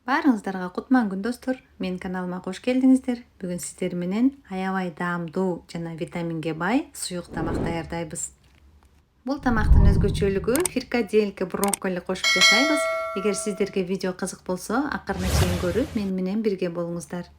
Баарыңыздарга кутман күн достор. Менин каналыма кош келдиңиздер. Бүгүн сиздер менен аябай даамдуу жана витаминге бай суюк тамак даярдайбыз. Бул тамактын өзгөчөлүгү фрикаделька брокколи кошуп жасайбыз. Эгер сиздерге видео кызык болсо, акырына чейин көрүп, мен менен бирге болуңуздар.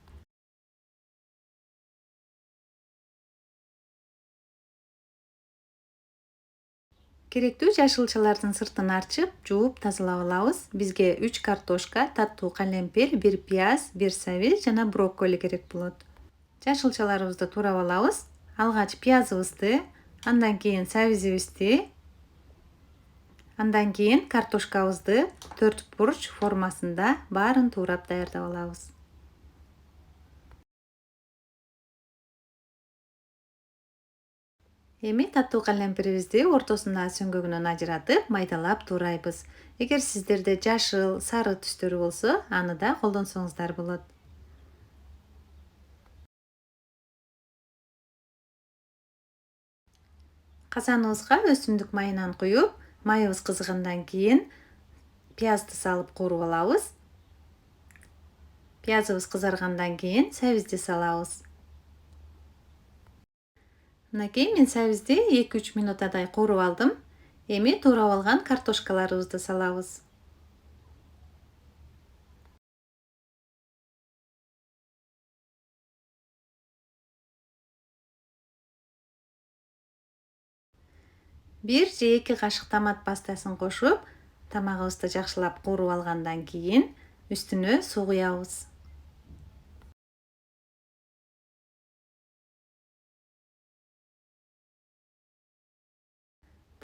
Керектүү жашылчалардын сыртын арчып, жууп, тазалап алабыз. Бизге 3 картошка, таттуу калемпир, 1 пияз, 1 сабиз жана брокколи керек болот. Жашылчаларыбызды туурап алабыз. Алгач пиязыбызды, андан кийин сабизибизди, андан кийин картошкабызды 4 бурч формасында баарын туурап даярдап алабыз. Эми таттуу калемпирибизди ортосуна сөңгөгүнөн ажыратып, майдалап туурайбыз. Эгер сиздерде жашыл, сары түстөрү болсо, аны да колдонсоңуздар болот. Казаныбызга өсүмдүк майынан куюп, майыбыз кызыгандан кийин пиязды салып кууруп алабыз. Пиязыбыз кызаргандан кийин сабизди салабыз. Мынакей мен сабизди 2-3 минутадай кууруп алдым. Эми туурап алган картошкаларыбызды салабыз. Бир же 2 кашык томат пастасын кошуп, тамагыбызды жакшылап кууруп алгандан кийин үстүнө суу куябыз.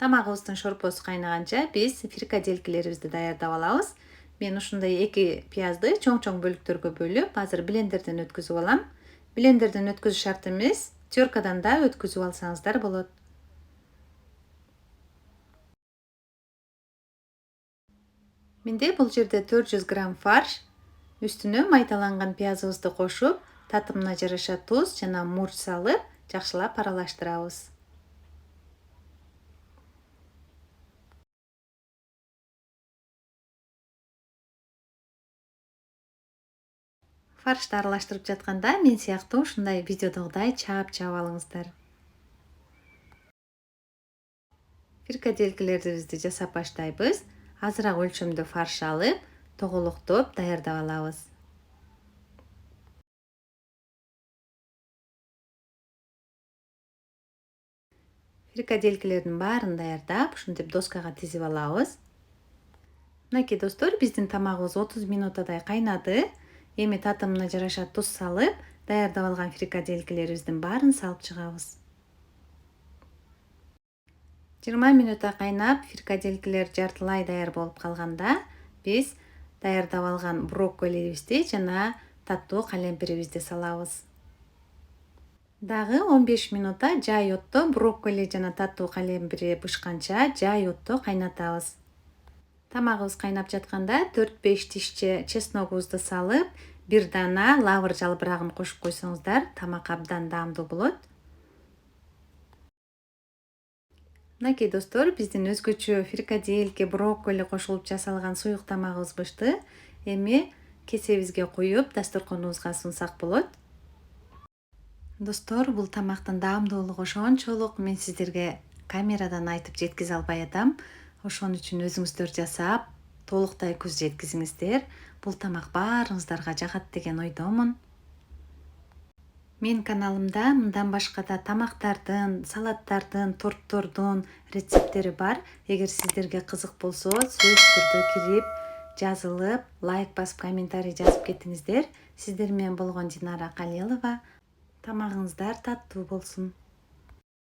Тамагыбыздын шорпосу кайнаганча биз фрикаделькилерибизди даярдап алабыз. Мен ушундай 2 пиязды чоң-чоң бөлүктөргө бөлүп, азыр блендерден өткөзүп алам. Блендерден өткөзүш шарт эмес, теркадан да өткөзүп алсаңыздар болот. Менде бул жерде 400 грамм фарш, үстүнө майдаланган пиязыбызды кошуп, татымына жараша туз жана мурч салып, жакшылап аралаштырабыз. Фаршты аралаштырып жатканда мен сыяктуу ушундай видеодогудай чаап алыңыздар. Фрикаделькилерибизди жасап баштайбыз. Азыраак өлчөмдө фарш алып, тоголоктоп даярдап алабыз. Фрикаделькилердин баарын даярдап, ушинтип доскага тизип алабыз. Мынакей достор, биздин тамагыбыз 30 минутадай кайнады. Эми татымына жараша туз салып, даярдап алган фрикаделькилерибиздин баарын салып чыгабыз. 20 минутта кайнап, фрикаделькилер жартылай даяр болуп калганда, биз даярдап алган брокколибизди жана таттуу калемпирибизди салабыз. Дагы 15 минутта жай отто брокколи жана таттуу калемпири бышканча жай отто кайнатабыз. Тамагыбыз кайнап жатканда 4-5 тишче чесногубузду салып, бир дана лавр жалбырагын кошуп койсоңуздар, тамак абдан даамдуу болот. Мынакей достор, биздин өзгөчө фрикадельке, брокколи кошулуп жасалган суюк тамагыбыз бышты. Эми кесебизге куюп, дасторконубузга сунсак болот. Достор, бул тамактын даамдуулугу ошончолук мен сиздерге камерадан айтып жеткизе албай атам. Ошон үчүн өзүңүздөр жасап, толуктай көз жеткизиңиздер. Бул тамак баарыңыздарга жагат деген ойдомун. Менин каналымда мындан башка да тамактардын, салаттардын, торттордун рецепттери бар. Эгер сиздерге кызык болсо, сөзсүз түрдө кирип, жазылып, лайк басып, комментарий жазып кетиңиздер. Сиздер менен болгон Динара Калилова. Тамагыңыздар таттуу болсун.